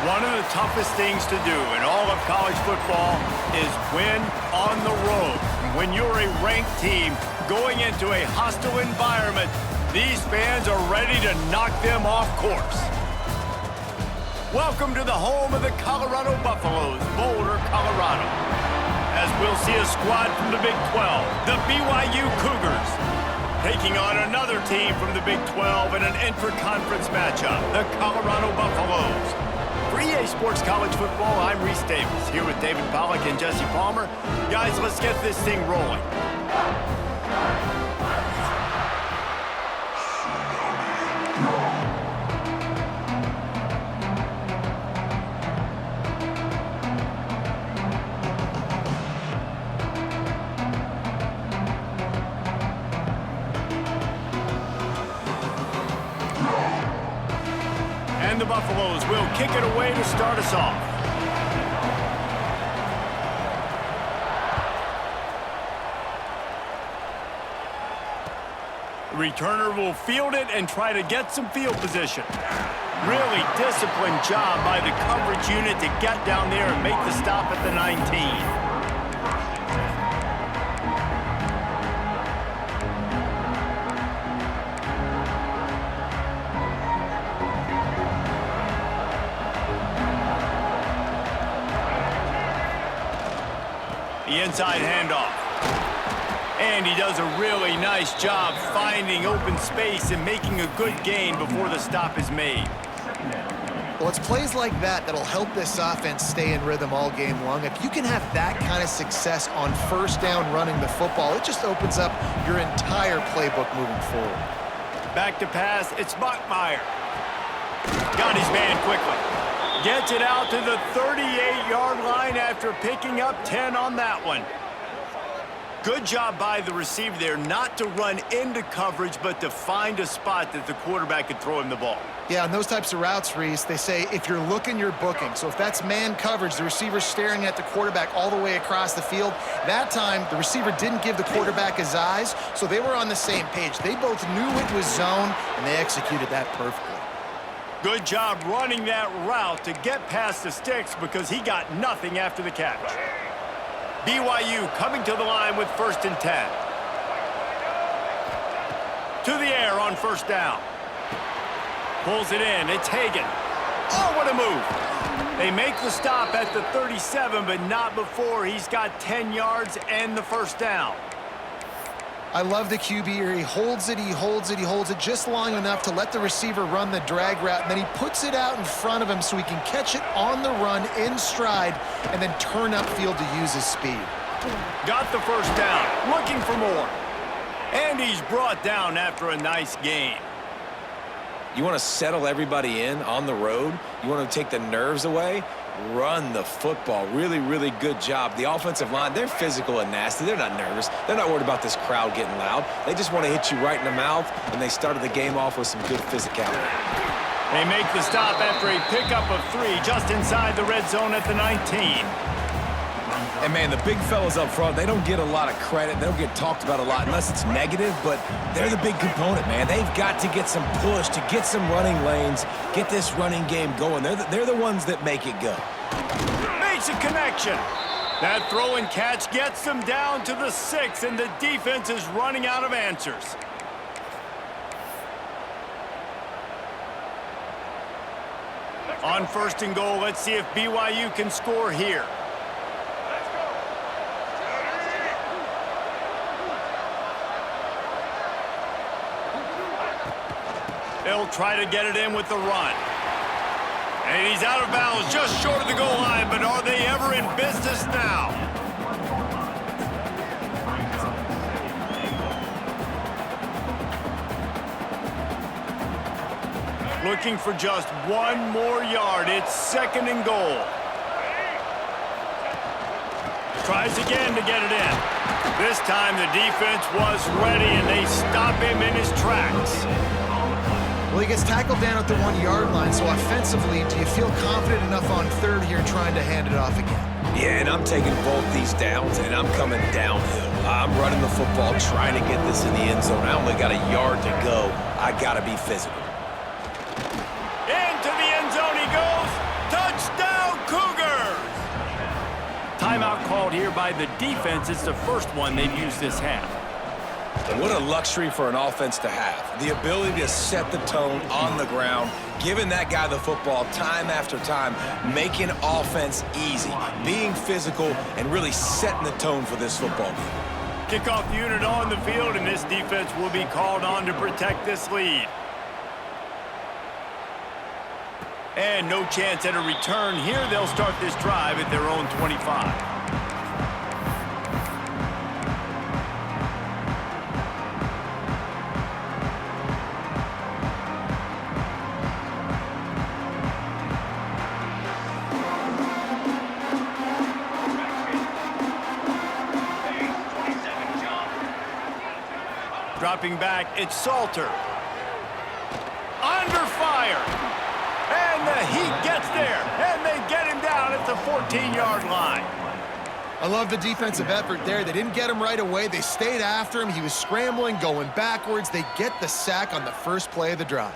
One of the toughest things to do in all of college football is win on the road. When you're a ranked team going into a hostile environment, these fans are ready to knock them off course. Welcome to the home of the Colorado Buffaloes, Boulder, Colorado. As we'll see a squad from the Big 12, the BYU Cougars, taking on another team from the Big 12 in an intra-conference matchup, the Colorado Buffaloes. For EA Sports College Football, I'm Reese Davis, here with David Pollack and Jesse Palmer. Guys, let's get this thing rolling. And the Buffaloes will kick it away to start us off. The returner will field it and try to get some field position. Really disciplined job by the coverage unit to get down there and make the stop at the 19. The inside handoff. And he does a really nice job finding open space and making a good gain before the stop is made. Well, it's plays like that that'll help this offense stay in rhythm all game long. If you can have that kind of success on first down running the football, it just opens up your entire playbook moving forward. Back to pass, it's Bachmeier. Got his man quickly. Gets it out to the 38-yard line after picking up 10 on that one. Good job by the receiver there not to run into coverage, but to find a spot that the quarterback could throw him the ball. Yeah, on those types of routes, Reese, they say if you're looking, you're booking. So if that's man coverage, the receiver's staring at the quarterback all the way across the field. That time, the receiver didn't give the quarterback his eyes, so they were on the same page. They both knew it was zone, and they executed that perfectly. Good job running that route to get past the sticks because he got nothing after the catch. BYU coming to the line with 1st and 10. To the air on first down. Pulls it in. It's Hagan. Oh, what a move. They make the stop at the 37, but not before he's got 10 yards and the first down. I love the QB here. He holds it, he holds it, he holds it just long enough to let the receiver run the drag route, and then he puts it out in front of him so he can catch it on the run in stride and then turn upfield to use his speed. Got the first down, looking for more. And he's brought down after a nice gain. You want to settle everybody in on the road? You want to take the nerves away? Run the football. Really, really good job. The offensive line, they're physical and nasty. They're not nervous. They're not worried about this crowd getting loud. They just want to hit you right in the mouth, and they started the game off with some good physicality. They make the stop after a pickup of 3 just inside the red zone at the 19. And, man, the big fellas up front, they don't get a lot of credit. They don't get talked about a lot unless it's negative, but they're the big component, man. They've got to get some push, to get some running lanes, get this running game going. They're the ones that make it go. Makes a connection. That throw and catch gets them down to the 6, and the defense is running out of answers. On 1st and goal, let's see if BYU can score here. They'll try to get it in with the run. And he's out of bounds just short of the goal line, but are they ever in business now? Looking for just 1 more yard. It's 2nd and goal. Tries again to get it in. This time the defense was ready, and they stop him in his tracks. Well, he gets tackled down at the 1-yard line, so offensively, do you feel confident enough on 3rd here trying to hand it off again? Yeah, and I'm taking both these downs, and I'm coming downhill. I'm running the football, trying to get this in the end zone. I only got a yard to go. I got to be physical. Into the end zone he goes. Touchdown! timeout called here by the defense. It's the first one they've used this half. What a luxury for an offense to have. The ability to set the tone on the ground, giving that guy the football time after time, making offense easy, being physical, and really setting the tone for this football game. Kickoff unit on the field, and this defense will be called on to protect this lead. And no chance at a return here. They'll start this drive at their own 25. Dropping back, it's Salter. Under fire. And the Heat gets there. And they get him down at the 14-yard line. I love the defensive effort there. They didn't get him right away. They stayed after him. He was scrambling, going backwards. They get the sack on the first play of the drive.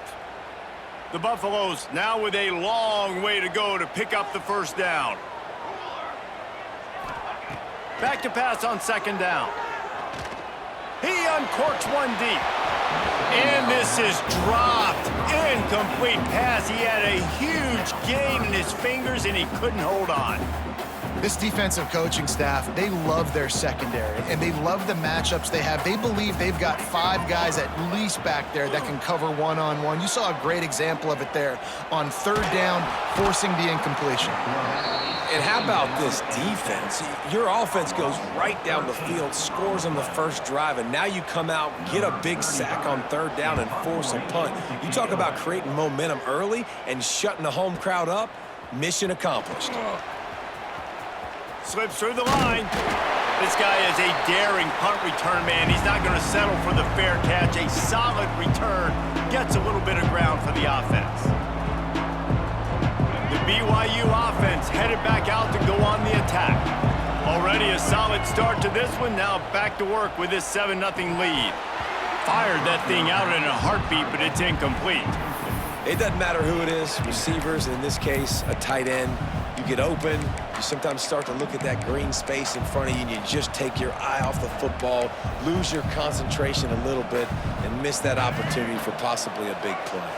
The Buffaloes now with a long way to go to pick up the first down. Back to pass on second down. He uncorks one deep. And this is dropped. Incomplete pass. He had a huge gain in his fingers, and he couldn't hold on. This defensive coaching staff, they love their secondary, and they love the matchups they have. They believe they've got 5 guys at least back there that can cover one-on-one. You saw a great example of it there on third down, forcing the incompletion. And how about this defense? Your offense goes right down the field, scores on the first drive, and now you come out, get a big sack on third down, and force a punt. You talk about creating momentum early and shutting the home crowd up. Mission accomplished. Slips through the line. This guy is a daring punt return man. He's not going to settle for the fair catch. A solid return. Gets a little bit of ground for the offense. The BYU offense headed back out to go on the attack. Already a solid start to this one. Now back to work with this 7-0 lead. Fired that thing out in a heartbeat, but it's incomplete. It doesn't matter who it is, receivers, in this case, a tight end. You get open, you sometimes start to look at that green space in front of you, and you just take your eye off the football, lose your concentration a little bit, and miss that opportunity for possibly a big play.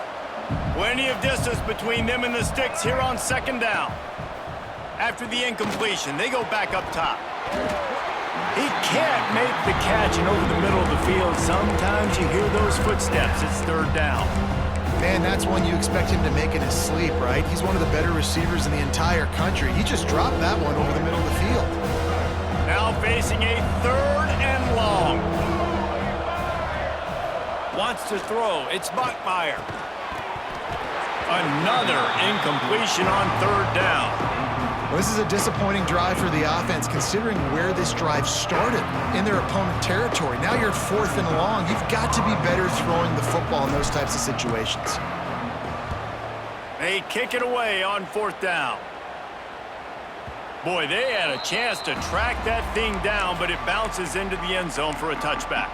Plenty of distance between them and the sticks here on second down. After the incompletion, they go back up top. He can't make the catch, and over the middle of the field, sometimes you hear those footsteps. It's third down. Man, that's one you expect him to make in his sleep, right? He's one of the better receivers in the entire country. He just dropped that one over the middle of the field. Now facing a third and long. Wants to throw. It's Buckmeyer. Another incompletion on third down. Well, this is a disappointing drive for the offense, considering where this drive started, in their opponent territory. Now you're at 4th and long. You've got to be better throwing the football in those types of situations. They kick it away on 4th down. Boy, they had a chance to track that thing down, but it bounces into the end zone for a touchback.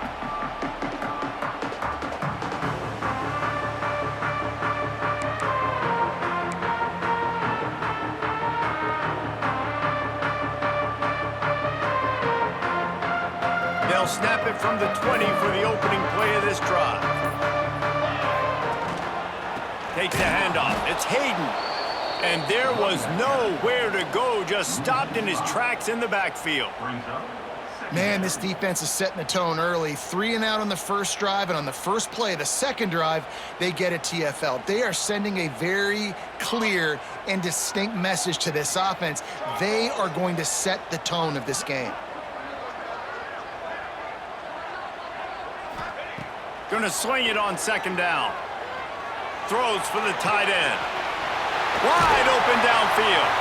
They'll snap it from the 20 for the opening play of this drive. Takes the handoff. It's Hayden. And there was nowhere to go. Just stopped in his tracks in the backfield. Man, this defense is setting the tone early. 3 and out on the first drive, and on the first play, the second drive, they get a TFL. They are sending a very clear and distinct message to this offense. They are going to set the tone of this game. Going to swing it on second down. Throws for the tight end. Wide open downfield.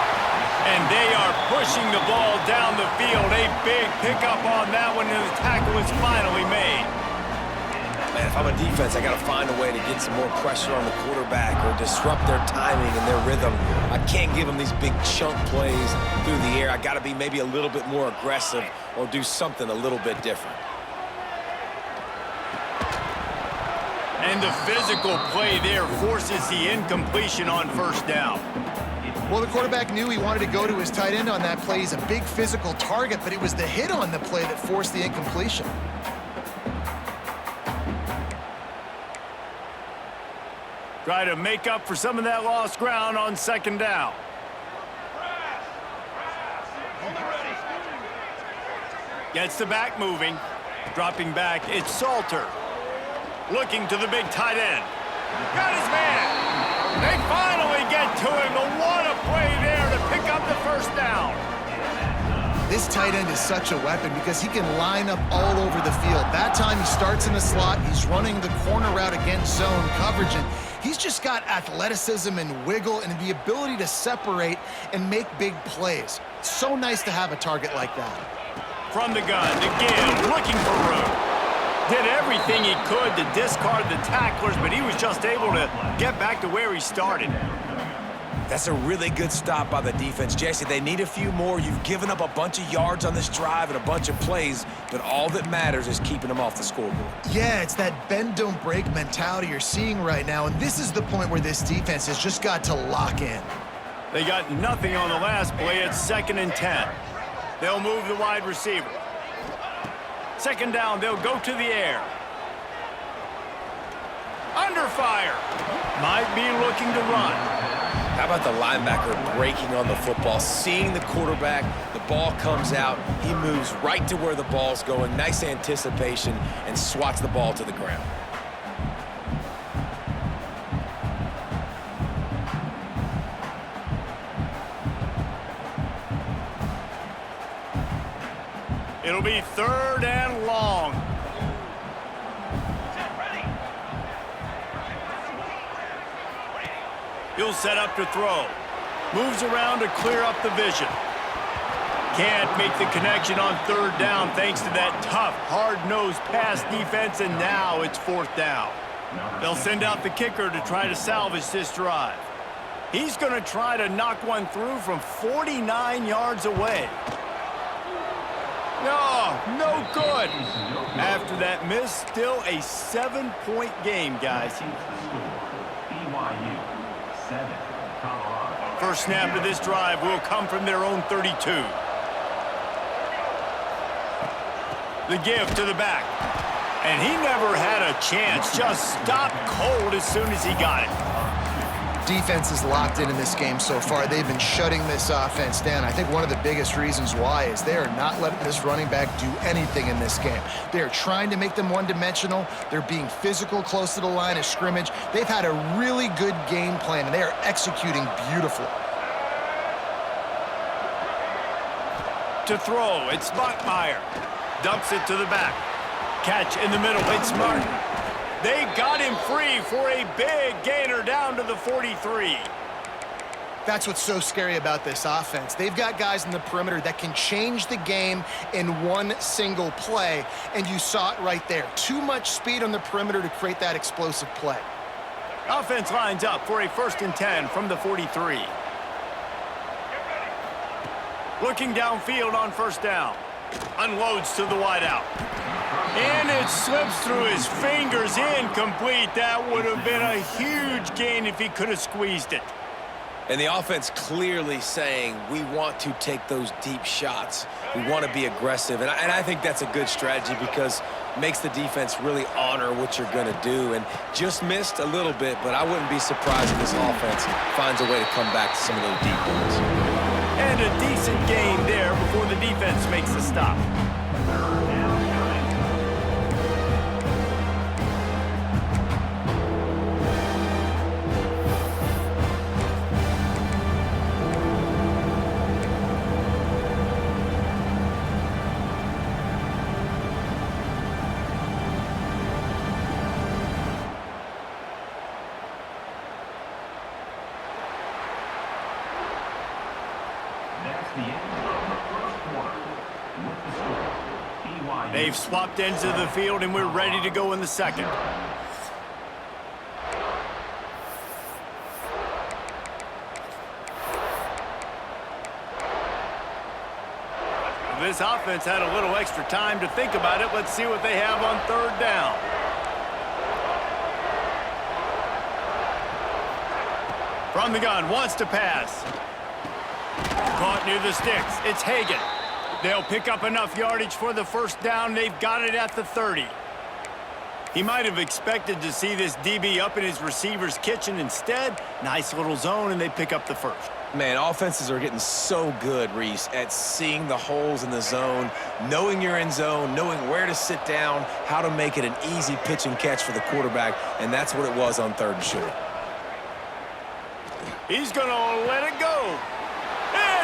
And they are pushing the ball down the field. A big pickup on that one, and the tackle is finally made. Man, if I'm a defense, I got to find a way to get some more pressure on the quarterback or disrupt their timing and their rhythm. I can't give them these big chunk plays through the air. I got to be maybe a little bit more aggressive or do something a little bit different. And the physical play there forces the incompletion on first down. Well, the quarterback knew he wanted to go to his tight end on that play. He's a big physical target, but it was the hit on the play that forced the incompletion. Try to make up for some of that lost ground on second down. Gets the back moving. Dropping back, it's Salter. Looking to the big tight end. Got his man. They finally get to him, but what a play there to pick up the first down. This tight end is such a weapon because he can line up all over the field. That time he starts in the slot, he's running the corner route against zone coverage, and he's just got athleticism and wiggle and the ability to separate and make big plays. It's so nice to have a target like that. From the gun to give, looking for room. Did everything he could to discard the tacklers, but he was just able to get back to where he started. That's a really good stop by the defense. Jesse, they need a few more. You've given up a bunch of yards on this drive and a bunch of plays, but all that matters is keeping them off the scoreboard. Yeah, it's that bend, don't break mentality you're seeing right now, and this is the point where this defense has just got to lock in. They got nothing on the last play. It's 2nd and 10. They'll move the wide receiver. Second down, they'll go to the air. Under fire. Might be looking to run. How about the linebacker breaking on the football, seeing the quarterback, the ball comes out, he moves right to where the ball's going, nice anticipation, and swats the ball to the ground. It'll be 3rd and long. He'll set up to throw. Moves around to clear up the vision. Can't make the connection on 3rd down thanks to that tough, hard-nosed pass defense, and now it's 4th down. They'll send out the kicker to try to salvage this drive. He's going to try to knock one through from 49 yards away. No good. After that miss, still a 7-point game, guys. BYU 7, Colorado. First snap of this drive will come from their own 32. The give to the back. And he never had a chance. Just stopped cold as soon as he got it. Defense is locked in this game so far. They've been shutting this offense down. I think one of the biggest reasons why is they are not letting this running back do anything in this game. They are trying to make them one-dimensional. They're being physical close to the line of scrimmage. They've had a really good game plan, and they are executing beautifully. To throw, it's Bachmeier. Dumps it to the back. Catch in the middle, it's Martin. They got him free for a big gainer down to the 43. That's what's so scary about this offense. They've got guys in the perimeter that can change the game in one single play, and you saw it right there. Too much speed on the perimeter to create that explosive play. Offense lines up for a 1st and 10 from the 43. Looking downfield on 1st down. Unloads to the wideout. And it slips through his fingers, incomplete. That would have been a huge gain if he could have squeezed it. And the offense clearly saying, we want to take those deep shots. We want to be aggressive. And I think that's a good strategy because it makes the defense really honor what you're going to do. And just missed a little bit, but I wouldn't be surprised if this offense finds a way to come back to some of those deep ones. And a decent gain there before the defense makes the stop. They've swapped ends of the field, and we're ready to go in the second. This offense had a little extra time to think about it. Let's see what they have on 3rd down. From the gun, wants to pass. Caught near the sticks. It's Hagan. They'll pick up enough yardage for the first down. They've got it at the 30. He might have expected to see this DB up in his receiver's kitchen. Instead, nice little zone, and they pick up the first. Man, offenses are getting so good, Reese, at seeing the holes in the zone, knowing you're in zone, knowing where to sit down, how to make it an easy pitch and catch for the quarterback, and that's what it was on 3rd and short. He's going to let it go.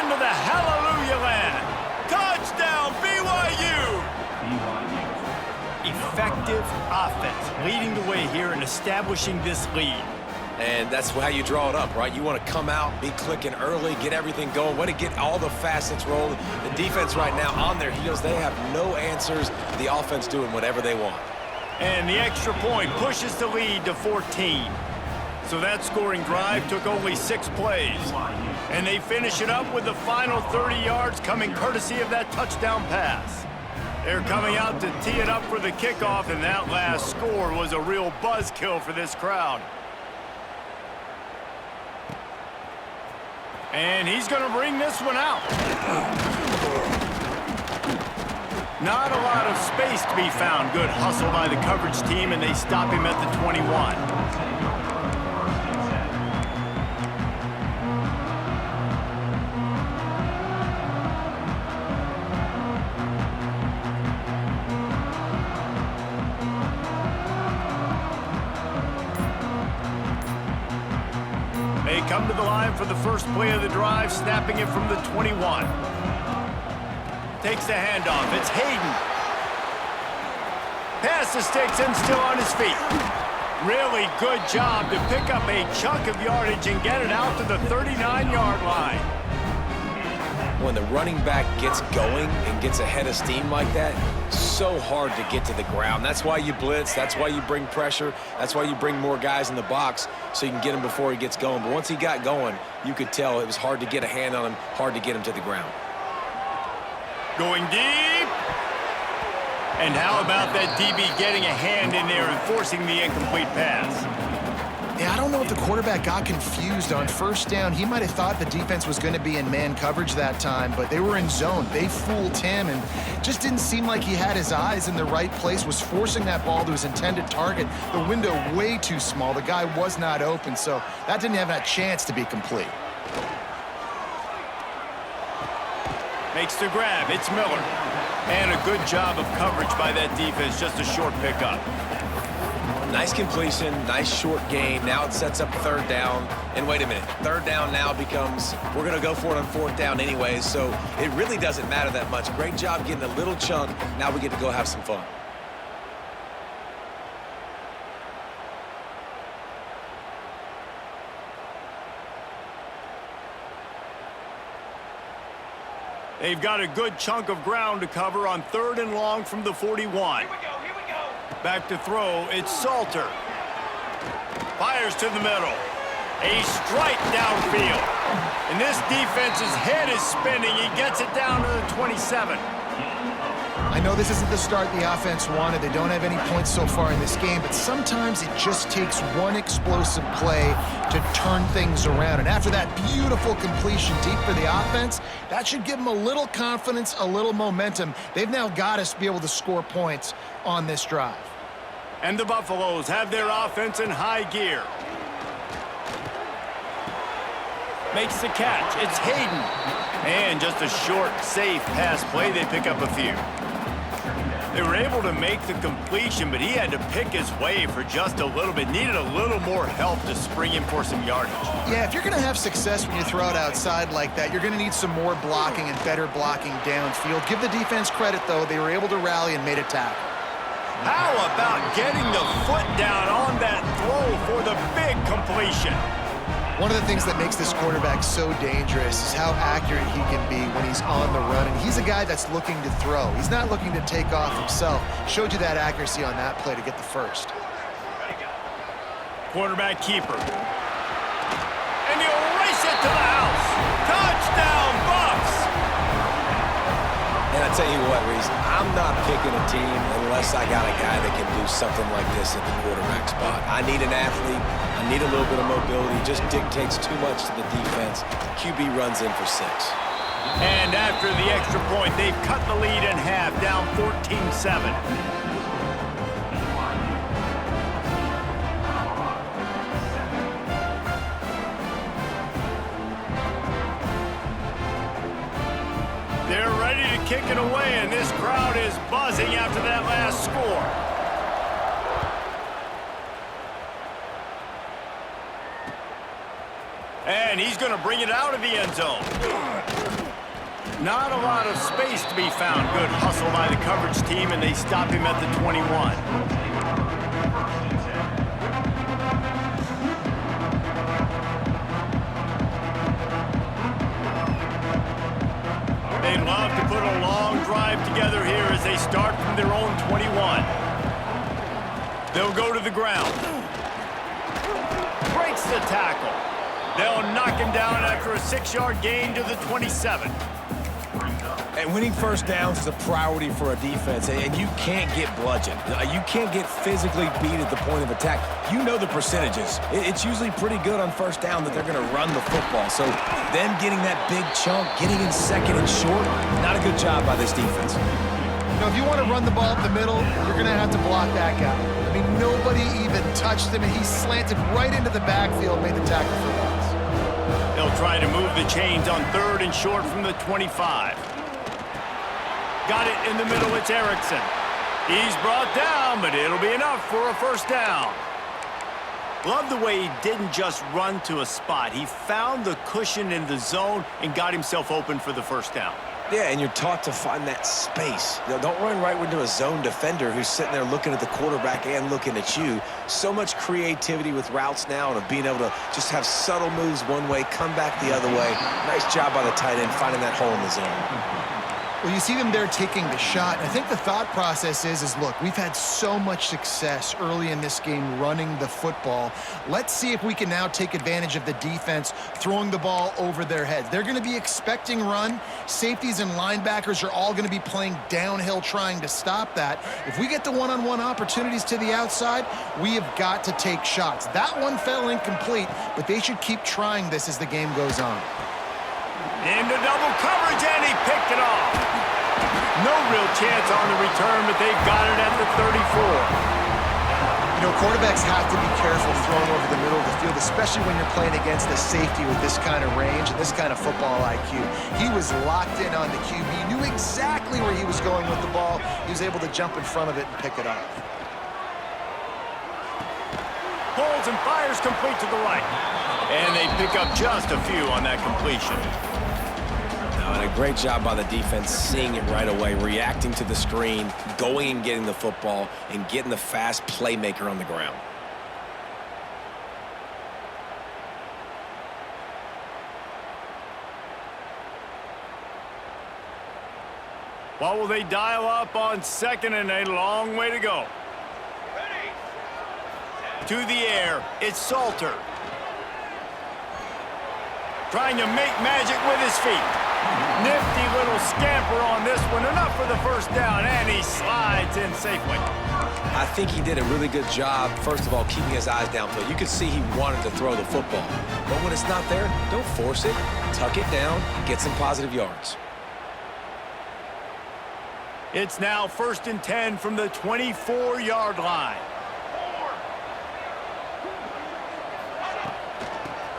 Into the hallelujah land. Touchdown, BYU! Effective offense, leading the way here and establishing this lead. And that's how you draw it up, right? You want to come out, be clicking early, get everything going, want to get all the facets rolling. The defense right now on their heels, they have no answers. The offense doing whatever they want. And the extra point pushes the lead to 14. So that scoring drive took only 6 plays. And they finish it up with the final 30 yards coming courtesy of that touchdown pass. They're coming out to tee it up for the kickoff, and that last score was a real buzzkill for this crowd. And he's going to bring this one out. Not a lot of space to be found. Good hustle by the coverage team, and they stop him at the 21. They come to the line for the first play of the drive, snapping it from the 21. Takes the handoff. It's Hayden. Pass the sticks and still on his feet. Really good job to pick up a chunk of yardage and get it out to the 39-yard line. When the running back gets going and gets ahead of steam like that, so hard to get to the ground. That's why you blitz. That's why you bring pressure. That's why you bring more guys in the box so you can get him before he gets going. But once he got going, you could tell it was hard to get a hand on him, hard to get him to the ground. Going deep. And how about that DB getting a hand in there and forcing the incomplete pass? Yeah, I don't know if the quarterback got confused on 1st down. He might have thought the defense was going to be in man coverage that time, but they were in zone. They fooled him and just didn't seem like he had his eyes in the right place, was forcing that ball to his intended target. The window way too small. The guy was not open, so that didn't have that chance to be complete. Makes the grab. It's Miller. And a good job of coverage by that defense. Just a short pickup. Nice completion, nice short gain. Now it sets up 3rd down. And wait a minute, 3rd down now becomes, we're going to go for it on 4th down anyways, so it really doesn't matter that much. Great job getting a little chunk. Now we get to go have some fun. They've got a good chunk of ground to cover on 3rd and long from the 41. Back to throw, it's Salter. Fires to the middle. A strike downfield. And this defense's head is spinning. He gets it down to the 27. I know this isn't the start the offense wanted. They don't have any points so far in this game, but sometimes it just takes one explosive play to turn things around. And after that beautiful completion deep for the offense, that should give them a little confidence, a little momentum. They've now got us to be able to score points on this drive. And the Buffaloes have their offense in high gear. Makes the catch. It's Hayden. And just a short, safe pass play. They pick up a few. They were able to make the completion, but he had to pick his way for just a little bit. Needed a little more help to spring him for some yardage. Yeah, if you're going to have success when you throw it outside like that, you're going to need some more blocking and better blocking downfield. Give the defense credit, though. They were able to rally and made a tackle. How about getting the foot down on that throw for the big completion? One of the things that makes this quarterback so dangerous is how accurate he can be when he's on the run. And he's a guy that's looking to throw. He's not looking to take off himself. Showed you that accuracy on that play to get the first. Quarterback keeper. And he'll race it to the house. Touchdown, Bucks! And I tell you what, Reese, I'm not picking a team unless I got a guy that can do something like this at the quarterback spot. I need an athlete. I need a little bit of mobility. Just dictates too much to the defense. QB runs in for 6. And after the extra point, they've cut the lead in half, down 14-7. They're ready to kick it away, and this crowd is buzzing after that last score. And he's going to bring it out of the end zone. Not a lot of space to be found. Good hustle by the coverage team, and they stop him at the 21. They'd love to put a long drive together here as they start from their own 21. They'll go to the ground. Breaks the tackle. They'll knock him down after a 6-yard gain to the 27. And winning first downs is a priority for a defense, and you can't get bludgeoned. You can't get physically beat at the point of attack. You know the percentages. It's usually pretty good on first down that they're going to run the football. So them getting that big chunk, getting in second and short, not a good job by this defense. You know, if you want to run the ball up the middle, you're going to have to block that guy. I mean, nobody even touched him, and he slanted right into the backfield, made the tackle for loss. They'll try to move the chains on 3rd and short from the 25. Got it in the middle, it's Erickson. He's brought down, but it'll be enough for a first down. Love the way he didn't just run to a spot. He found the cushion in the zone and got himself open for the first down. Yeah, and you're taught to find that space. You know, don't run right into a zone defender who's sitting there looking at the quarterback and looking at you. So much creativity with routes now and of being able to just have subtle moves one way, come back the other way. Nice job by the tight end finding that hole in the zone. Well, you see them there taking the shot. I think the thought process is look, we've had so much success early in this game running the football. Let's see if we can now take advantage of the defense throwing the ball over their heads. They're going to be expecting run. Safeties and linebackers are all going to be playing downhill trying to stop that. If we get the one-on-one opportunities to the outside, we have got to take shots. That one fell incomplete, but they should keep trying this as the game goes on. Into double coverage, and he picked it off. No real chance on the return, but they've got it at the 34. You know, quarterbacks have to be careful throwing over the middle of the field, especially when you're playing against a safety with this kind of range and this kind of football IQ. He was locked in on the QB, knew exactly where he was going with the ball. He was able to jump in front of it and pick it off. Pulls and fires complete to the right. And they pick up just a few on that completion. And a great job by the defense seeing it right away, reacting to the screen, going and getting the football, and getting the fast playmaker on the ground. What will they dial up on 2nd and a long way to go? To the air, it's Salter. Trying to make magic with his feet. Nifty little scamper on this one. Enough for the first down, and he slides in safely. I think he did a really good job, first of all, keeping his eyes downfield. You could see he wanted to throw the football. But when it's not there, don't force it. Tuck it down, get some positive yards. It's now 1st and 10 from the 24-yard line.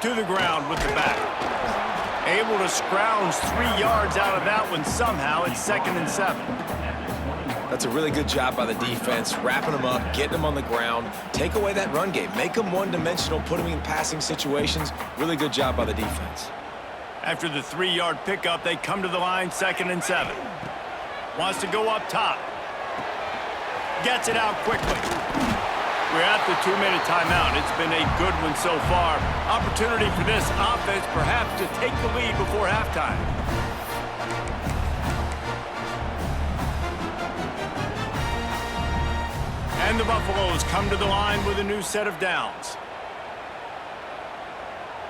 To the ground with the back. Able to scrounge 3 yards out of that one somehow. It's 2nd and 7. That's a really good job by the defense, wrapping them up, getting them on the ground, take away that run game, make them one-dimensional, put them in passing situations. Really good job by the defense. After the 3-yard pickup, they come to the line, 2nd and 7. Wants to go up top. Gets it out quickly. We're at the 2-minute timeout. It's been a good one so far. Opportunity for this offense perhaps to take the lead before halftime. And the Buffaloes come to the line with a new set of downs.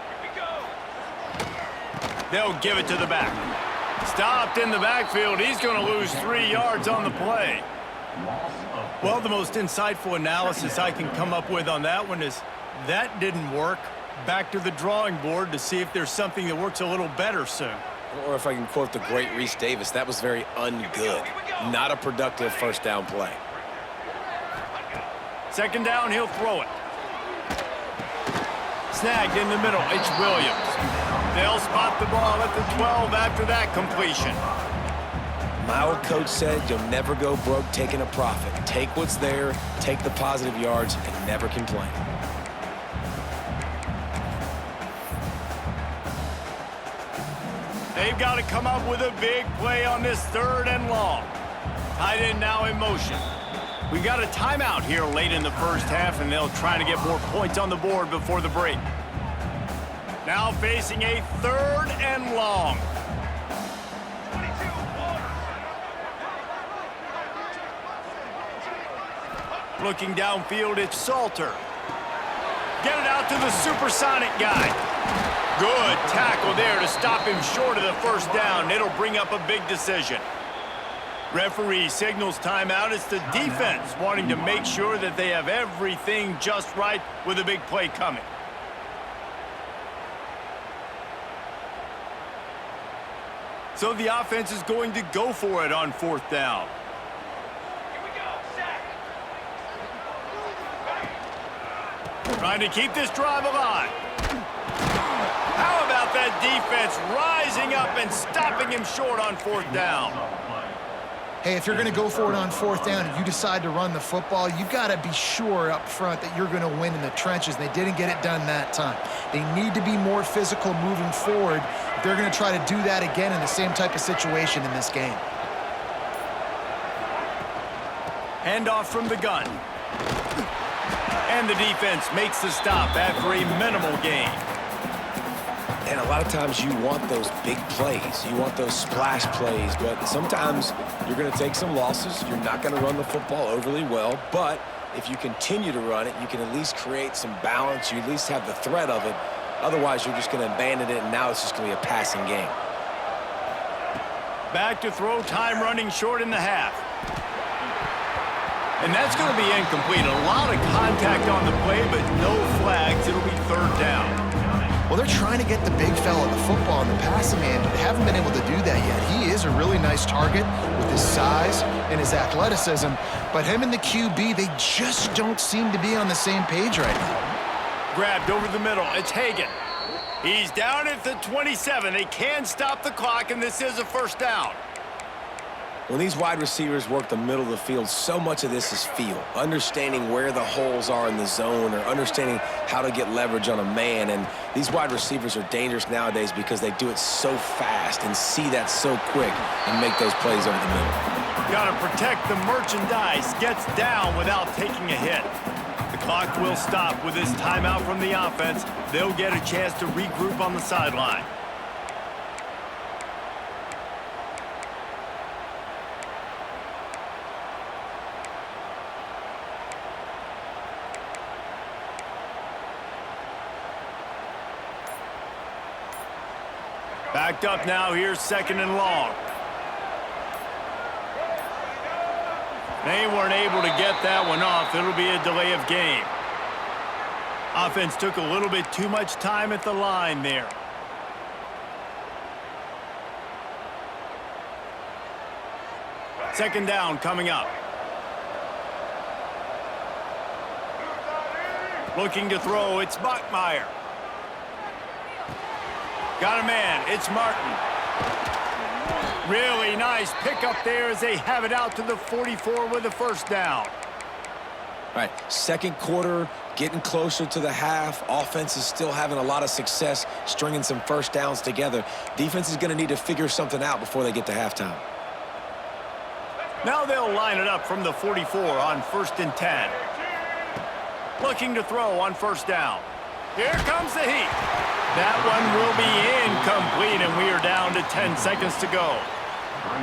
Here we go. They'll give it to the back. Stopped in the backfield. He's going to lose 3 yards on the play. Well, the most insightful analysis I can come up with on that one is that didn't work. Back to the drawing board to see if there's something that works a little better soon. Or if I can quote the great Reese Davis, that was very ungood. Not a productive first down play. Second down, he'll throw it. Snagged in the middle, it's Williams. They'll spot the ball at the 12 after that completion. My old coach said you'll never go broke taking a profit. Take what's there, take the positive yards, and never complain. They've got to come up with a big play on this 3rd and long. Tight end now in motion. We got a timeout here late in the first half, and they'll try to get more points on the board before the break. Now facing a 3rd and long. Looking downfield, it's Salter. Get it out to the supersonic guy. Good tackle there to stop him short of the first down. It'll bring up a big decision. Referee signals timeout. It's the defense wanting to make sure that they have everything just right with a big play coming. So the offense is going to go for it on 4th down. Trying to keep this drive alive. How about that defense rising up and stopping him short on 4th down? Hey, if you're going to go for it on 4th down and you decide to run the football, you've got to be sure up front that you're going to win in the trenches. They didn't get it done that time. They need to be more physical moving forward if they're going to try to do that again in the same type of situation in this game. Handoff from the gun. And the defense makes the stop after a minimal gain. And a lot of times you want those big plays. You want those splash plays. But sometimes you're going to take some losses. You're not going to run the football overly well. But if you continue to run it, you can at least create some balance. You at least have the threat of it. Otherwise, you're just going to abandon it, and now it's just going to be a passing game. Back to throw, time running short in the half. And that's going to be incomplete. A lot of contact on the play, but no flags. It'll be 3rd down. Well, they're trying to get the big fella the football in the passing game, but they haven't been able to do that yet. He is a really nice target with his size and his athleticism, but him and the QB, they just don't seem to be on the same page right now. Grabbed over the middle. It's Hagan. He's down at the 27. They can stop the clock, and this is a 1st down. When these wide receivers work the middle of the field, so much of this is feel. Understanding where the holes are in the zone or understanding how to get leverage on a man. And these wide receivers are dangerous nowadays because they do it so fast and see that so quick and make those plays over the middle. Got to protect the merchandise. Gets down without taking a hit. The clock will stop with this timeout from the offense. They'll get a chance to regroup on the sideline. Backed up now, here's 2nd and long. They weren't able to get that one off. It'll be a delay of game. Offense took a little bit too much time at the line there. Second down coming up. Looking to throw, it's Bachmeier. Got a man, it's Martin. Really nice pickup there as they have it out to the 44 with a 1st down. All right, 2nd quarter, getting closer to the half. Offense is still having a lot of success stringing some 1st downs together. Defense is going to need to figure something out before they get to halftime. Now they'll line it up from the 44 on 1st and 10. Looking to throw on 1st down. Here comes the heat. That one will be incomplete, and we are down to 10 seconds to go.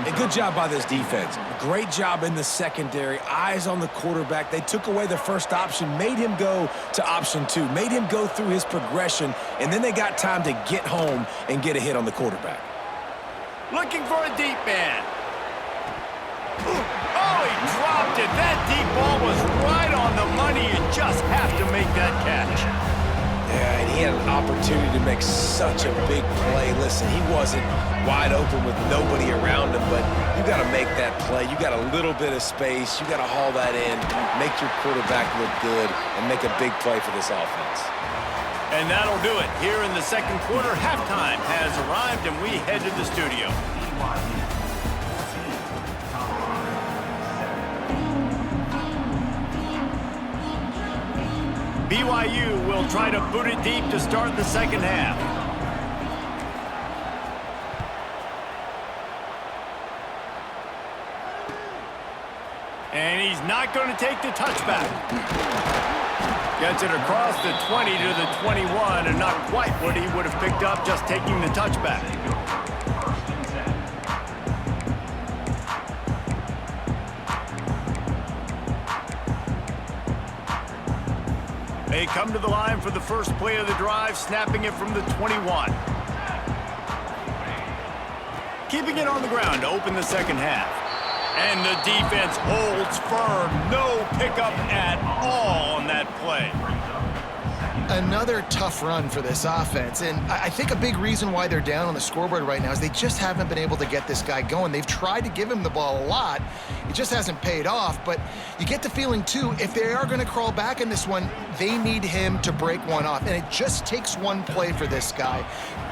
A good job by this defense. Great job in the secondary. Eyes on the quarterback. They took away the first option, made him go to option 2, made him go through his progression, and then they got time to get home and get a hit on the quarterback. Looking for a deep man. Oh, he dropped it. That deep ball was right on the money. You just have to make that catch. Yeah, and he had an opportunity to make such a big play. Listen, he wasn't wide open with nobody around him, but you got to make that play. You got a little bit of space. You got to haul that in, make your quarterback look good, and make a big play for this offense. And that'll do it. Here in the second quarter, halftime has arrived, and we head to the studio. BYU will try to boot it deep to start the second half. And he's not going to take the touchback. Gets it across the 20 to the 21, and not quite what he would have picked up just taking the touchback. They come to the line for the first play of the drive, snapping it from the 21. Keeping it on the ground to open the second half. And the defense holds firm. No pickup at all on that play. Another tough run for this offense, and I think a big reason why they're down on the scoreboard right now is they just haven't been able to get this guy going. They've tried to give him the ball a lot. It just hasn't paid off, but you get the feeling, too, if they are going to crawl back in this one, they need him to break one off, and it just takes one play for this guy.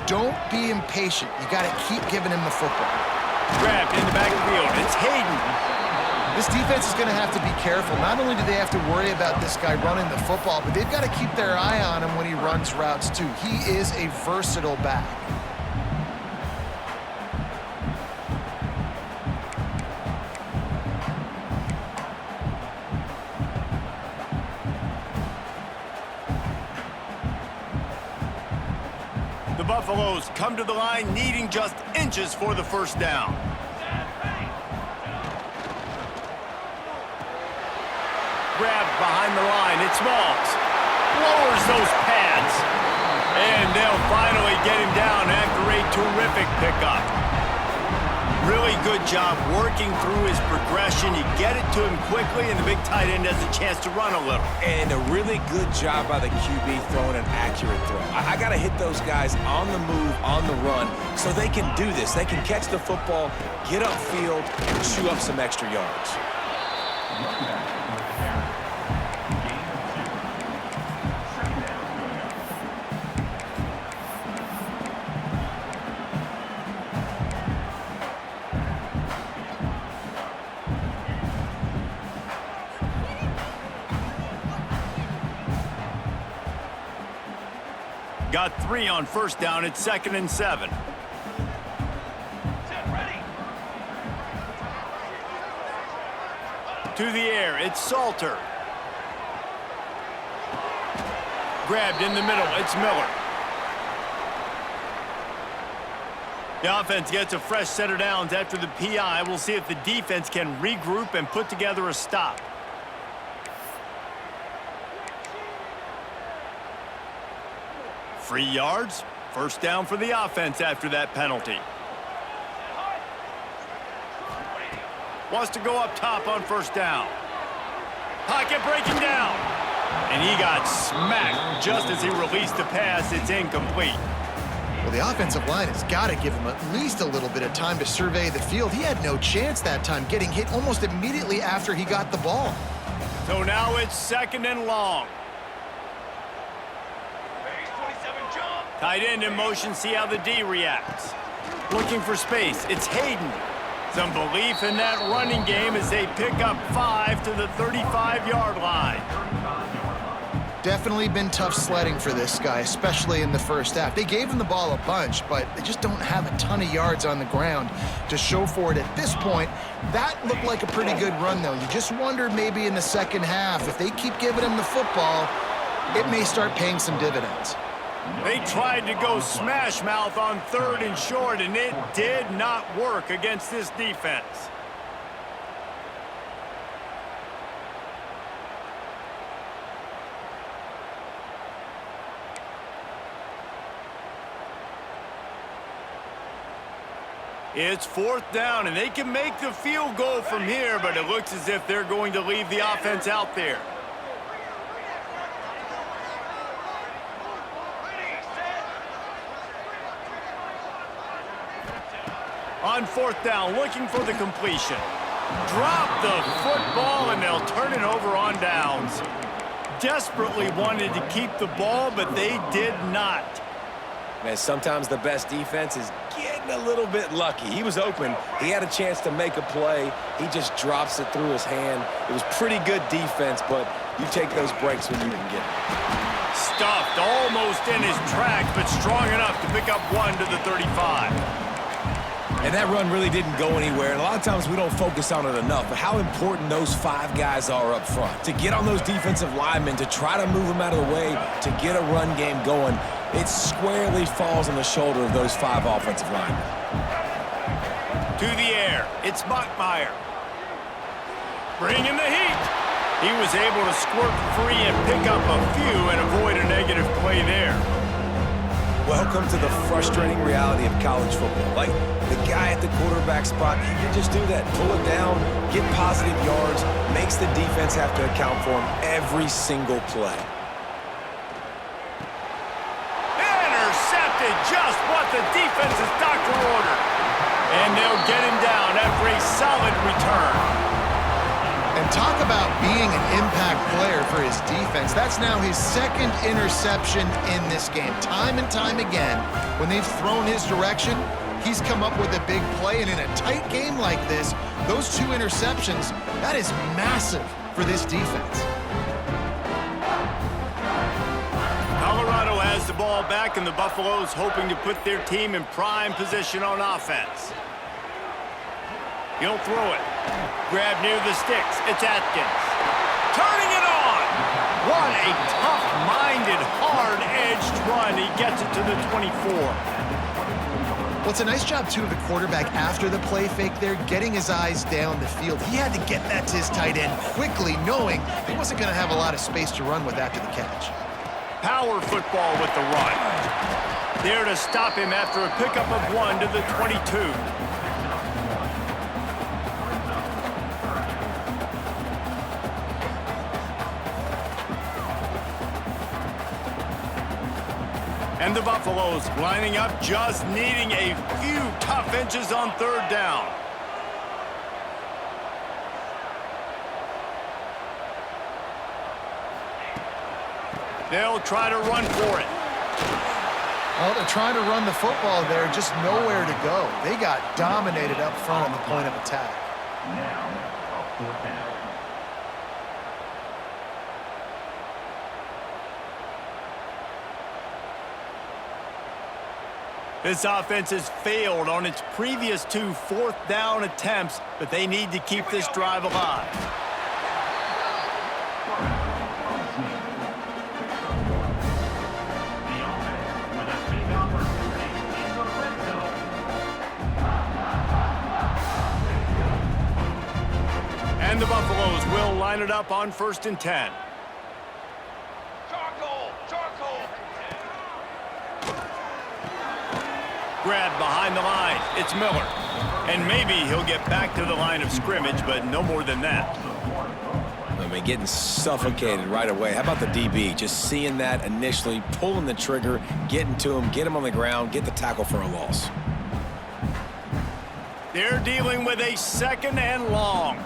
Don't be impatient. You got to keep giving him the football. Grabbed in the backfield. It's Hayden. This defense is going to have to be careful. Not only do they have to worry about this guy running the football, but they've got to keep their eye on him when he runs routes, too. He is a versatile back. The Buffaloes come to the line needing just inches for the first down. Grabbed behind the line. It's Smalls. Lowers those pads. And they'll finally get him down after a terrific pickup. Really good job working through his progression. You get it to him quickly, and the big tight end has a chance to run a little. And a really good job by the QB throwing an accurate throw. I got to hit those guys on the move, on the run, so they can do this. They can catch the football, get upfield, and chew up some extra yards. Got 3 on first down. It's 2nd and 7. To the air. It's Salter. Grabbed in the middle. It's Miller. The offense gets a fresh set of downs after the PI. We'll see if the defense can regroup and put together a stop. Free yards. First down for the offense after that penalty. Wants to go up top on first down. Pocket breaking down. And he got smacked just as he released the pass. It's incomplete. Well, the offensive line has got to give him at least a little bit of time to survey the field. He had no chance that time, getting hit almost immediately after he got the ball. So now it's 2nd and long. Tight end in motion, see how the D reacts. Looking for space, it's Hayden. Some belief in that running game as they pick up 5 to the 35-yard line. Definitely been tough sledding for this guy, especially in the first half. They gave him the ball a bunch, but they just don't have a ton of yards on the ground to show for it at this point. That looked like a pretty good run, though. You just wonder maybe in the second half, if they keep giving him the football, it may start paying some dividends. They tried to go smash mouth on 3rd and short, and it did not work against this defense. It's 4th down, and they can make the field goal from here, but it looks as if they're going to leave the offense out there. On 4th down, looking for the completion. Drop the football, and they'll turn it over on downs. Desperately wanted to keep the ball, but they did not. Man, sometimes the best defense is getting a little bit lucky. He was open. He had a chance to make a play. He just drops it through his hand. It was pretty good defense, but you take those breaks when you can get it. Stuffed almost in his tracks, but strong enough to pick up 1 to the 35. And that run really didn't go anywhere. And a lot of times we don't focus on it enough, but how important those 5 guys are up front. To get on those defensive linemen, to try to move them out of the way, to get a run game going, it squarely falls on the shoulder of those 5 offensive linemen. To the air, it's Bachmeier. Bringing the heat. He was able to squirt free and pick up a few and avoid a negative play there. Welcome to the frustrating reality of college football. Like, the guy at the quarterback spot, he can just do that. Pull it down, get positive yards, makes the defense have to account for him every single play. Intercepted, just what the defense's doctor ordered. And they'll get him down after a solid return. And talk about being an impact player for his defense. That's now his 2nd interception in this game. Time and time again, when they've thrown his direction, he's come up with a big play. And in a tight game like this, those 2 interceptions, that is massive for this defense. Colorado has the ball back, and the Buffaloes hoping to put their team in prime position on offense. He'll throw it. Grab near the sticks. It's Atkins. Turning it on. What a tough-minded, hard-edged run. He gets it to the 24. Well, it's a nice job, too, of the quarterback after the play fake there, getting his eyes down the field. He had to get that to his tight end quickly, knowing he wasn't going to have a lot of space to run with after the catch. Power football with the run. There to stop him after a pickup of 1 to the 22. And the Buffaloes lining up, just needing a few tough inches on 3rd down. They'll try to run for it. Well, they're trying to run the football there, just nowhere to go. They got dominated up front on the point of attack. Now, a 4th down. This offense has failed on its previous 2 4th down attempts, but they need to keep this drive alive. And the Buffaloes will line it up on 1st and 10. Grab behind the line. It's Miller. And maybe he'll get back to the line of scrimmage, but no more than that. I mean, getting suffocated right away. How about the DB? Just seeing that initially, pulling the trigger, getting to him, get him on the ground, get the tackle for a loss. They're dealing with a 2nd and long.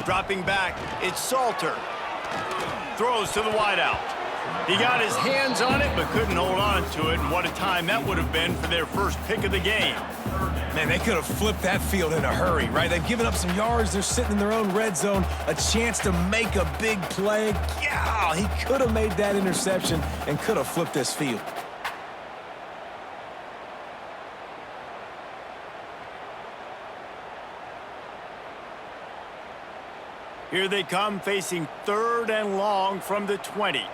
Dropping back, it's Salter. Throws to the wideout. He got his hands on it, but couldn't hold on to it, and what a time that would have been for their first pick of the game. Man, they could have flipped that field in a hurry, right? They've given up some yards. They're sitting in their own red zone. A chance to make a big play. Yeah, he could have made that interception and could have flipped this field. Here they come, facing 3rd and long from the 20.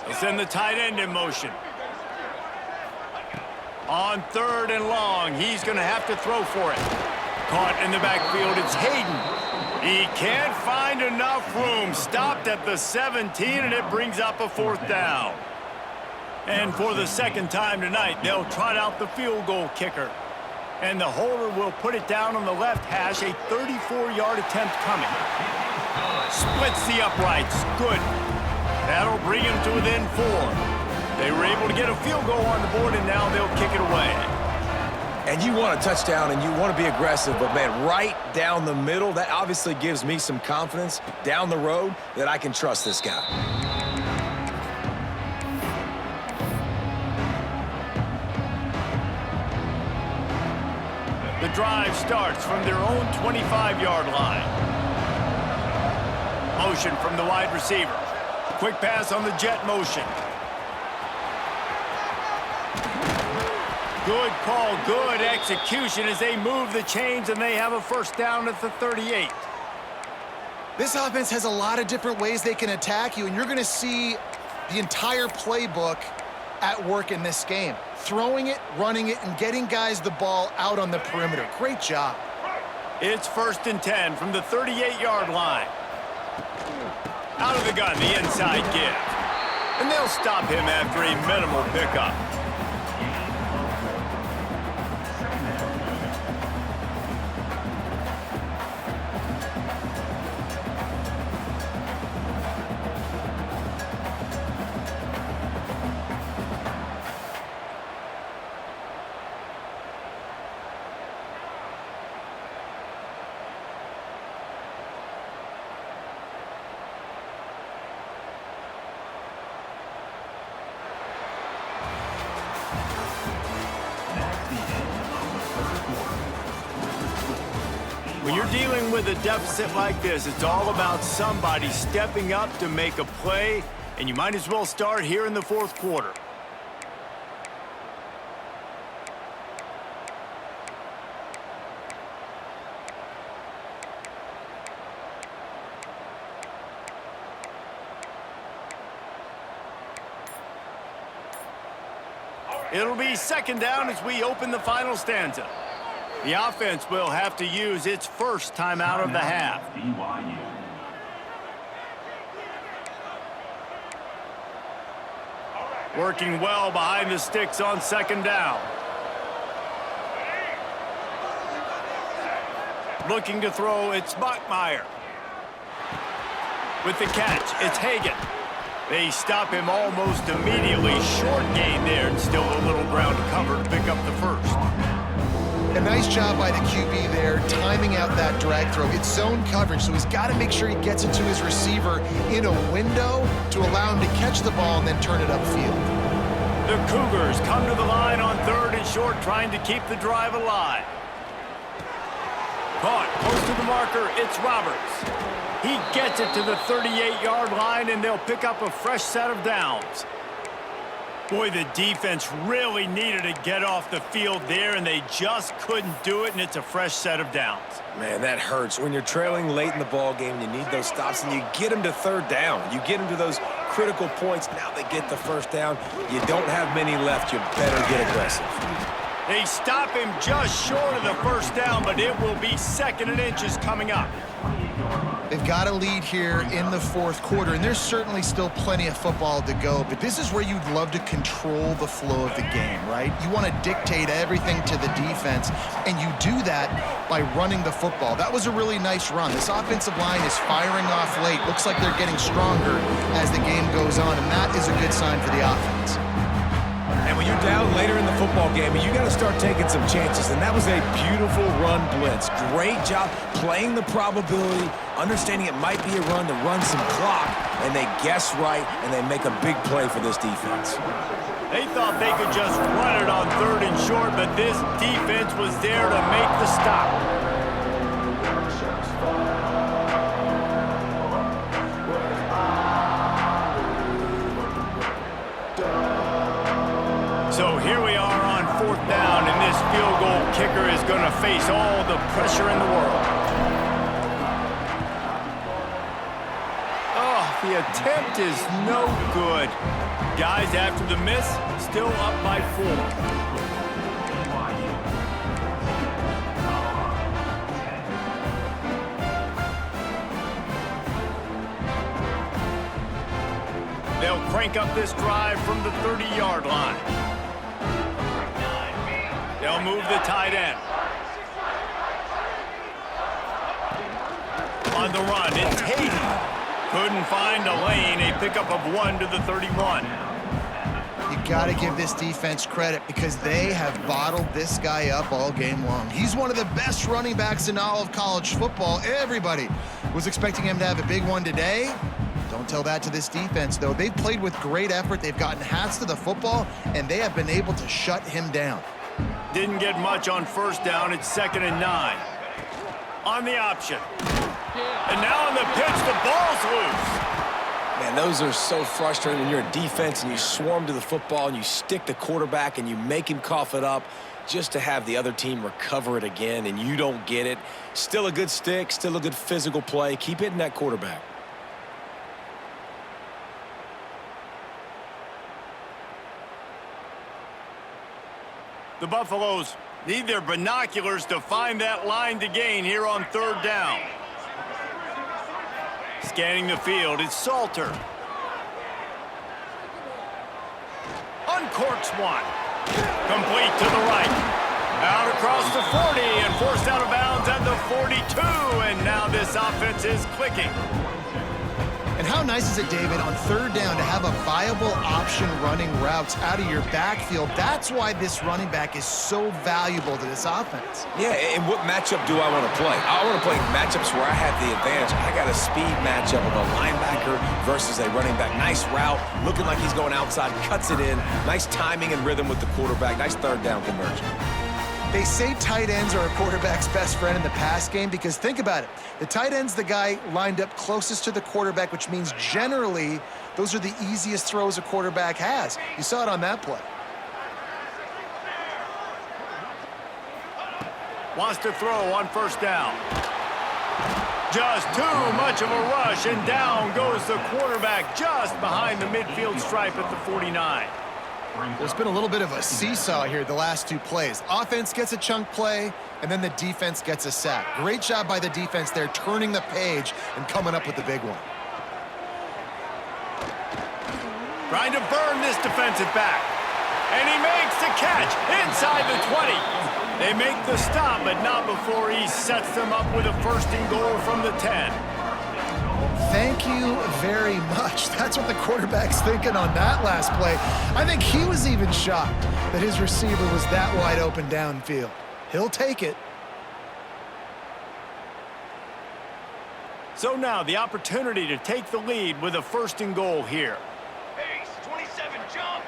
They'll send the tight end in motion. On 3rd and long, he's going to have to throw for it. Caught in the backfield, it's Hayden. He can't find enough room. Stopped at the 17, and it brings up a 4th down. And for the 2nd time tonight, they'll trot out the field goal kicker. And the holder will put it down on the left hash, a 34-yard attempt coming. Splits the uprights. Good. That'll bring him to within 4. They were able to get a field goal on the board, and now they'll kick it away. And you want a touchdown, and you want to be aggressive, but, man, right down the middle, that obviously gives me some confidence down the road that I can trust this guy. The drive starts from their own 25-yard line. Motion from the wide receiver. Quick pass on the jet motion. Good call, good execution as they move the chains, and they have a first down at the 38. This offense has a lot of different ways they can attack you, and you're going to see the entire playbook at work in this game. Throwing it, running it, and getting guys the ball out on the perimeter. Great job. It's 1st and 10 from the 38-yard line. Out of the gun, the inside give. And they'll stop him after a minimal pickup. When you're dealing with a deficit like this, it's all about somebody stepping up to make a play, and you might as well start here in the 4th quarter. It'll be 2nd down as we open the final stanza. The offense will have to use its first timeout of the half. BYU. Working well behind the sticks on 2nd down. Looking to throw, it's Bachmeier. With the catch, it's Hagan. They stop him almost immediately. Short gain there, and still a little ground to cover to pick up the first. A nice job by the QB there, timing out that drag throw. It's zone coverage, so he's got to make sure he gets it to his receiver in a window to allow him to catch the ball and then turn it upfield. The Cougars come to the line on 3rd and short, trying to keep the drive alive. Caught close to the marker, it's Roberts. He gets it to the 38-yard line, and they'll pick up a fresh set of downs. Boy, the defense really needed to get off the field there, and they just couldn't do it, and it's a fresh set of downs. Man, that hurts. When you're trailing late in the ball game, you need those stops, and you get them to 3rd down. You get them to those critical points. Now they get the first down. You don't have many left. You better get aggressive. They stop him just short of the first down, but it will be 2nd and inches coming up. They've got a lead here in the 4th quarter, and there's certainly still plenty of football to go, but this is where you'd love to control the flow of the game, right? You want to dictate everything to the defense, and you do that by running the football. That was a really nice run. This offensive line is firing off late. Looks like they're getting stronger as the game goes on, and that is a good sign for the offense. And when you're down later in the football game, you got to start taking some chances, and that was a beautiful run blitz. Great job playing the probability, understanding it might be a run to run some clock, and they guess right, and they make a big play for this defense. They thought they could just run it on 3rd and short, but this defense was there to make the stop. So here we are on 4th down, and this field goal kicker is going to face all the pressure in the world. Oh, the attempt is no good. Guys, after the miss, still up by 4. They'll crank up this drive from the 30-yard line. They'll move the tight end. On the run, it's Hayden. Couldn't find a lane, a pickup of 1 to the 31. You got to give this defense credit because they have bottled this guy up all game long. He's one of the best running backs in all of college football. Everybody was expecting him to have a big one today. Don't tell that to this defense, though. They've played with great effort. They've gotten hats to the football, and they have been able to shut him down. Didn't get much on first down. It's 2nd and 9. On the option. And now on the pitch, the ball's loose. Man, those are so frustrating when you're a defense and you swarm to the football and you stick the quarterback and you make him cough it up just to have the other team recover it again and you don't get it. Still a good stick, still a good physical play. Keep hitting that quarterback. The Buffaloes need their binoculars to find that line to gain here on 3rd down. Scanning the field, it's Salter. Uncorks one. Complete to the right. Out across the 40 and forced out of bounds at the 42. And now this offense is clicking. And how nice is it, David, on 3rd down to have a viable option running routes out of your backfield? That's why this running back is so valuable to this offense. Yeah, and what matchup do I want to play? I want to play matchups where I have the advantage. I got a speed matchup of a linebacker versus a running back. Nice route, looking like he's going outside, cuts it in. Nice timing and rhythm with the quarterback. Nice 3rd down conversion. They say tight ends are a quarterback's best friend in the pass game because think about it. The tight end's the guy lined up closest to the quarterback, which means generally those are the easiest throws a quarterback has. You saw it on that play. Wants to throw on 1st down. Just too much of a rush, and down goes the quarterback just behind the midfield stripe at the 49. There's been a little bit of a seesaw here the last 2 plays. Offense gets a chunk play, and then the defense gets a sack. Great job by the defense there, turning the page and coming up with the big one. Trying to burn this defensive back. And he makes the catch inside the 20. They make the stop, but not before he sets them up with a 1st and goal from the 10. Thank you very much. That's what the quarterback's thinking on that last play. I think he was even shocked that his receiver was that wide open downfield. He'll take it. So now the opportunity to take the lead with a 1st and goal here. Pace, 27, jump.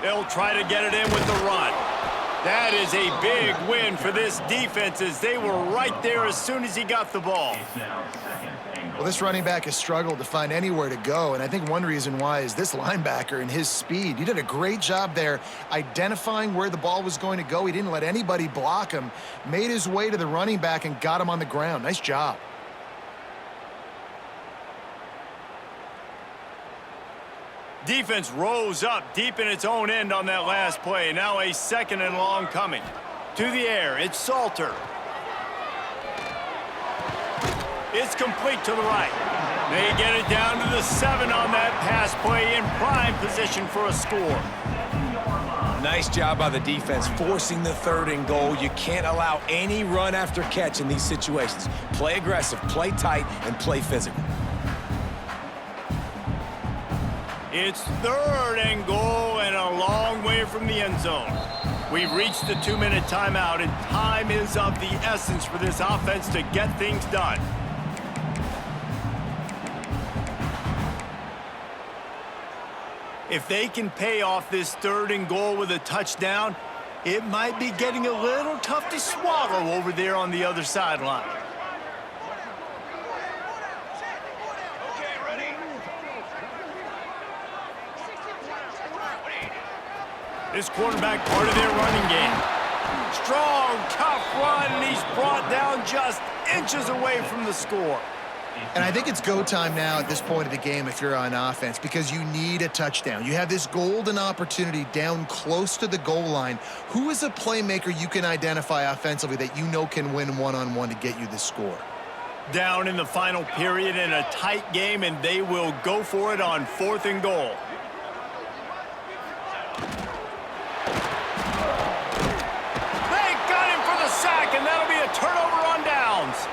They'll try to get it in with the run. That is a big win for this defense as they were right there as soon as he got the ball. Well, this running back has struggled to find anywhere to go, and I think one reason why is this linebacker and his speed. He did a great job there identifying where the ball was going to go. He didn't let anybody block him, made his way to the running back and got him on the ground. Nice job. Defense rose up deep in its own end on that last play. Now a 2nd and long coming. To the air, it's Salter. It's complete to the right. They get it down to the 7 on that pass play in prime position for a score. Nice job by the defense, forcing the 3rd and goal. You can't allow any run after catch in these situations. Play aggressive, play tight, and play physical. It's 3rd and goal and a long way from the end zone. We've reached the 2-minute timeout, and time is of the essence for this offense to get things done. If they can pay off this 3rd and goal with a touchdown, it might be getting a little tough to swallow over there on the other sideline. This quarterback part of their running game. Strong, tough run, and he's brought down just inches away from the score. And I think it's go time now at this point of the game if you're on offense because you need a touchdown. You have this golden opportunity down close to the goal line. Who is a playmaker you can identify offensively that you know can win one-on-one to get you the score? Down in the final period in a tight game, and they will go for it on 4th and goal. They got him for the sack, and that'll be a turnover on downs.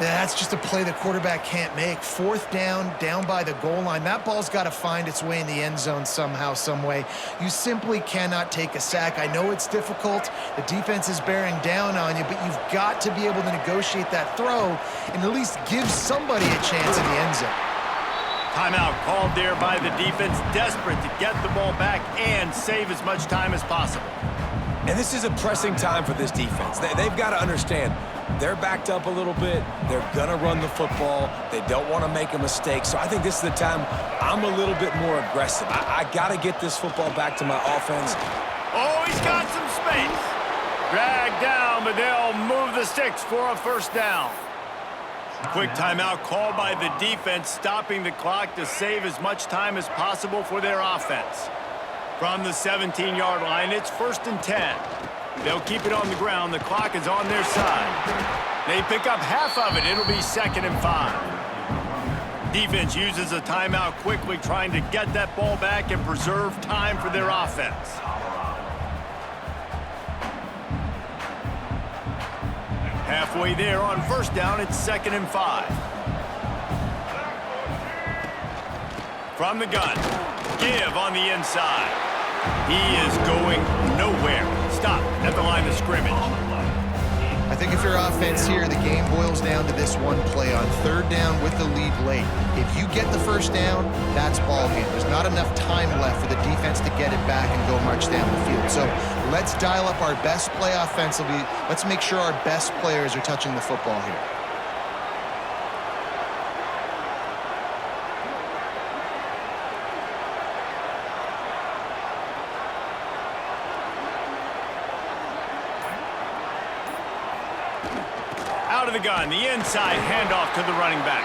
That's just a play the quarterback can't make. Fourth down, down by the goal line. That ball's got to find its way in the end zone somehow, some way. You simply cannot take a sack. I know it's difficult. The defense is bearing down on you, but you've got to be able to negotiate that throw and at least give somebody a chance in the end zone. Timeout called there by the defense, desperate to get the ball back and save as much time as possible. And this is a pressing time for this defense. They've got to understand, they're backed up a little bit. They're going to run the football. They don't want to make a mistake. So I think this is the time I'm a little bit more aggressive. I got to get this football back to my offense. Oh, he's got some space. Dragged down, but they'll move the sticks for a first down. Quick timeout called by the defense, stopping the clock to save as much time as possible for their offense. From the 17-yard line, it's 1st and 10. They'll keep it on the ground. The clock is on their side. They pick up half of it. It'll be 2nd and 5. Defense uses a timeout quickly, trying to get that ball back and preserve time for their offense. Halfway there on 1st down, it's 2nd and 5. From the gun, give on the inside. He is going nowhere. Stop at the line of scrimmage. I think if your offense here, the game boils down to this one play on 3rd down with the lead late. If you get the 1st down, that's ball game. There's not enough time left for the defense to get it back and go march down the field. So let's dial up our best play offensively. Let's make sure our best players are touching the football here. Out of the gun, the inside handoff to the running back.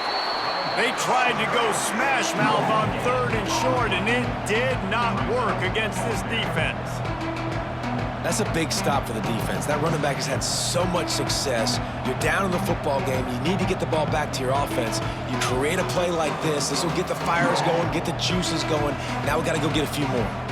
They tried to go smash mouth on 3rd and short, and it did not work against this defense. That's a big stop for the defense. That running back has had so much success. You're down in the football game. You need to get the ball back to your offense. You create a play like this. This will get the fires going, get the juices going. Now we got to go get a few more.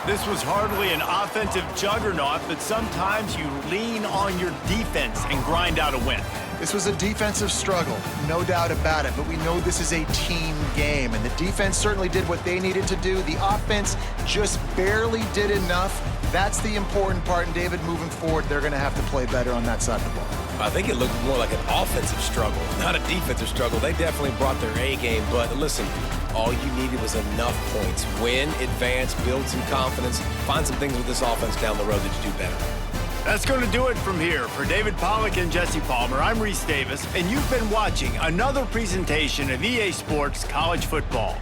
This was hardly an offensive juggernaut, but sometimes you lean on your defense and grind out a win. This was a defensive struggle, no doubt about it, but we know this is a team game, and the defense certainly did what they needed to do. The offense just barely did enough. That's the important part, and David, moving forward, they're going to have to play better on that side of the ball. I think it looked more like an offensive struggle, not a defensive struggle. They definitely brought their A game, but listen, all you needed was enough points. Win, advance, build some confidence, find some things with this offense down the road that you do better. That's going to do it from here. For David Pollack and Jesse Palmer, I'm Reese Davis, and you've been watching another presentation of EA Sports College Football.